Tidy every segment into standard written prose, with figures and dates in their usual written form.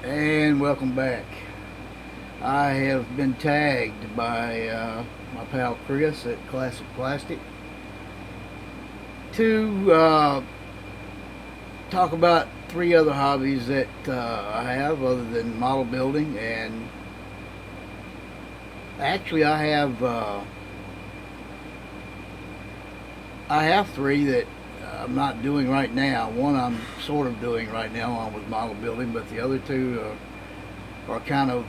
And welcome back. I have been tagged by my pal Chris at Classic Plastic to talk about three other hobbies that I have other than model building. And actually, I have three that I'm not doing right now. One I'm sort of doing right now on with model building, but the other two are kind of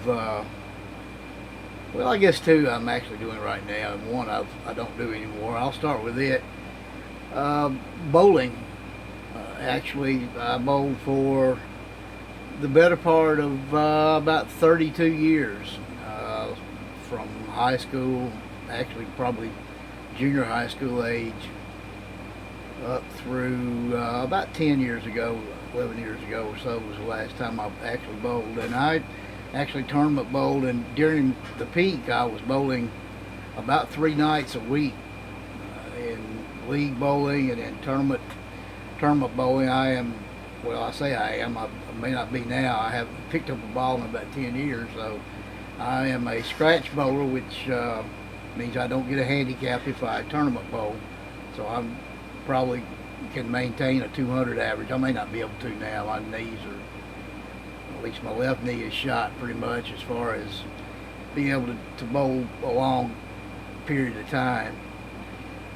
well, I guess two I'm actually doing right now, and one I don't do anymore. I'll start with it. Bowling. Actually, I bowled for the better part of about 32 years, from high school, actually probably junior high school age, up through about 10 years ago, 11 years ago or so was the last time I actually bowled. And I actually tournament bowled, and during the peak I was bowling about 3 nights a week in league bowling and in tournament bowling. I say I am, I may not be now. I haven't picked up a ball in about 10 years, so I am a scratch bowler, which means I don't get a handicap if I tournament bowl. So I'm probably can maintain a 200 average. I may not be able to now. My knees are, at least my left knee is shot pretty much as far as being able to bowl a long period of time.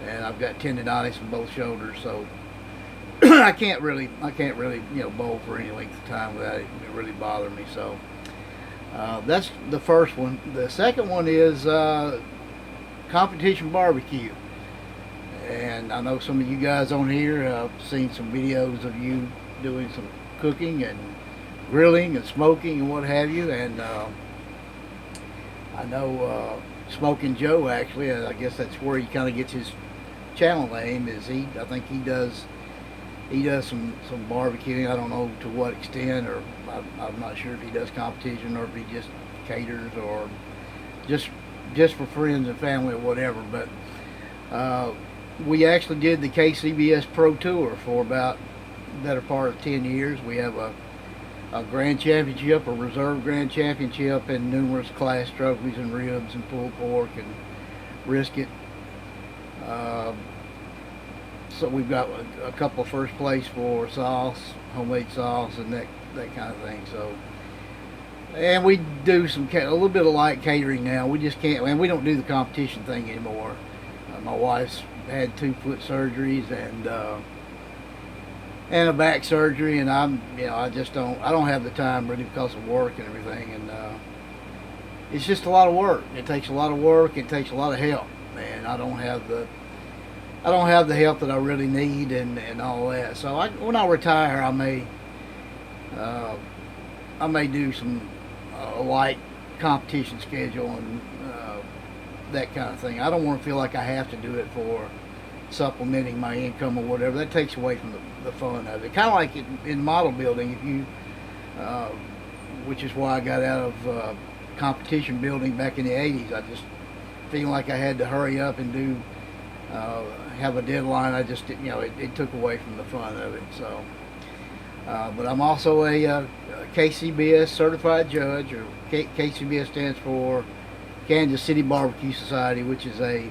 And I've got tendonitis in both shoulders, so I can't really bowl for any length of time without it really bothering me. So that's the first one. The second one is competition barbecue. And I know some of you guys on here have seen some videos of you doing some cooking and grilling and smoking and what have you. And I know Smoking Joe, actually, I guess that's where he kind of gets his channel name. I think he does some barbecuing. I don't know to what extent, or I'm not sure if he does competition or if he just caters or just for friends and family or whatever. But we actually did the KCBS Pro Tour for about the better part of 10 years. We have a grand championship, a reserve grand championship, and numerous class trophies and ribs and pulled pork and brisket. So we've got a couple of first place for sauce, homemade sauce, and that kind of thing. So, and we do a little bit of light catering now. We just can't, and we don't do the competition thing anymore. My wife's had 2 foot surgeries and a back surgery, and I don't have the time really because of work and everything, and it's just a lot of work. It takes a lot of work. It takes a lot of help, and I don't have the help that I really need and all that. So when I retire, I may do some light competition schedule and that kind of thing. I don't want to feel like I have to do it for supplementing my income or whatever. That takes away from the fun of it. Kind of like in model building, if you, which is why I got out of competition building back in the 80s. I just feeling like I had to hurry up and do have a deadline. I just it took away from the fun of it. So, but I'm also a KCBS certified judge, or KCBS stands for Kansas City Barbecue Society, which is a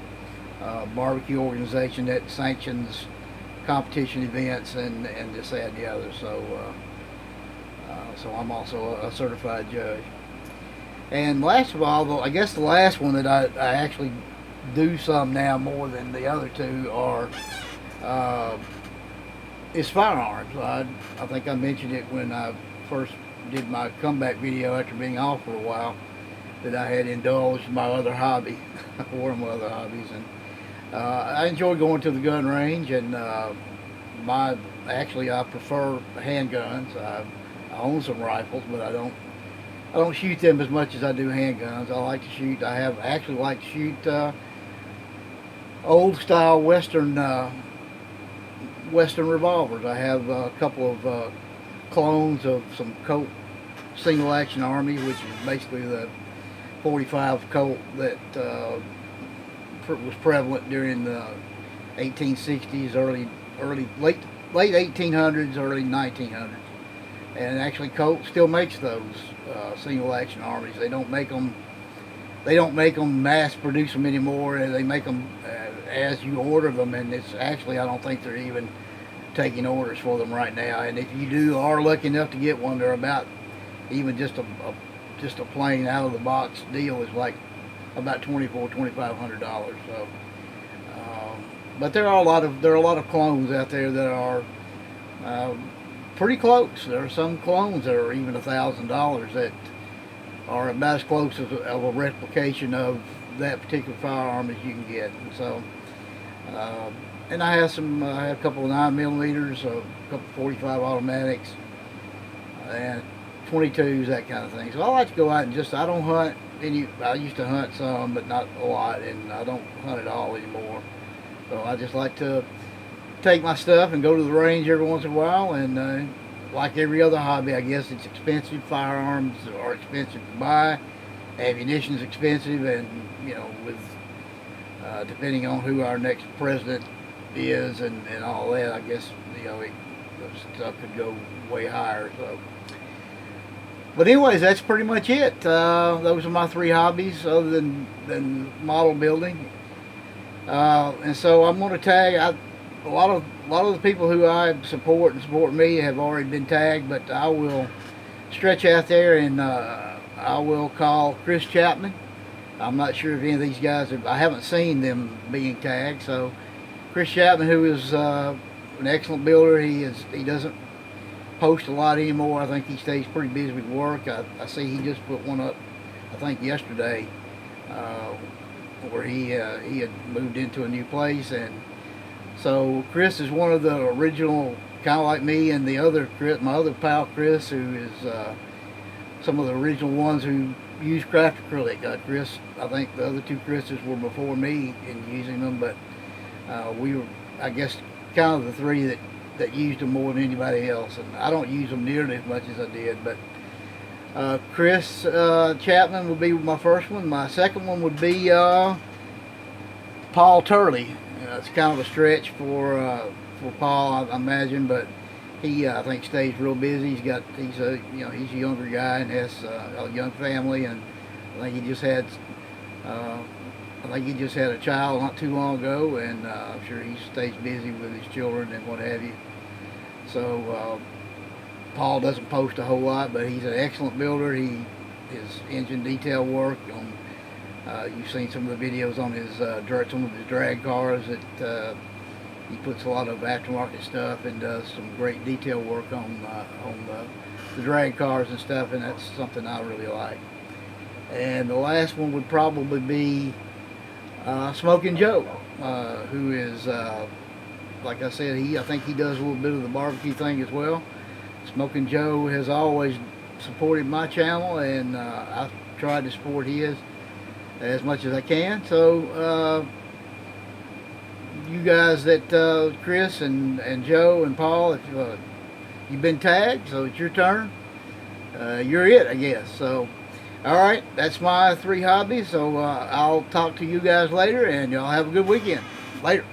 barbecue organization that sanctions competition events and this, that, and the other. So I'm also a certified judge. And last of all, though, I guess the last one that I actually do some now more than the other two is firearms. I think I mentioned it when I first did my comeback video after being off for a while, that I had indulged my other hobby, one of my other hobbies, and I enjoy going to the gun range. And I prefer handguns. I own some rifles, but I don't shoot them as much as I do handguns. I like to shoot. I have actually like to shoot old style Western revolvers. I have a couple of clones of some Colt single action Army, which is basically the 45 Colt that was prevalent during the 1860s, late 1800s, early 1900s. and actually Colt still makes those single action armies. They don't make them. They don't make them, mass produce them anymore. They make them as you order them, and it's actually, I don't think they're even taking orders for them right now. And if you are lucky enough to get one, they're about, even just a plain out of the box deal is like about $2,400–2,500. So, but there are a lot of clones out there that are pretty close. There are some clones that are even $1,000 that are about as close as of a replication of that particular firearm as you can get. And so, and I have a couple of 9mm, a couple of 45 automatics, and 22s, that kind of thing. So I like to go out and I don't hunt any. I used to hunt some, but not a lot, and I don't hunt at all anymore. So I just like to take my stuff and go to the range every once in a while, and like every other hobby, I guess it's expensive. Firearms are expensive to buy. Ammunition's expensive, and with depending on who our next president is and all that, I guess stuff could go way higher. So, but anyways, that's pretty much it. Those are my 3 hobbies, other than model building. And so I'm going to tag. A lot of the people who I support and support me have already been tagged, but I will stretch out there and I will call Chris Chapman. I'm not sure if any of these guys I haven't seen them being tagged. So Chris Chapman, who is an excellent builder, he doesn't post a lot anymore. I think he stays pretty busy with work. I see he just put one up, I think yesterday, where he had moved into a new place. And so Chris is one of the original, kind of like me and the other Chris, my other pal Chris, who is some of the original ones who use craft acrylic. Chris, I think the other 2 Chris's were before me in using them, but we were, I guess, kind of the 3 that used them more than anybody else. And I don't use them nearly as much as I did, but Chris Chapman would be my first one. My second one would be Paul Turley. It's kind of a stretch for Paul, I imagine, but he I think stays real busy. He's a younger guy and has a young family, and I think he just had a child not too long ago, and I'm sure he stays busy with his children and what have you. So Paul doesn't post a whole lot, but he's an excellent builder. His engine detail work on. You've seen some of the videos on some of his drag cars that he puts a lot of aftermarket stuff and does some great detail work on the drag cars and stuff, and that's something I really like. And the last one would probably be Smoking Joe, who is, like I said, I think he does a little bit of the barbecue thing as well. Smoking Joe has always supported my channel, and I've tried to support his as much as I can. So you guys that Chris and Joe and Paul, if you've been tagged, so it's your turn. You're it, I guess. So alright, that's my 3 hobbies. So I'll talk to you guys later, and y'all have a good weekend. Later.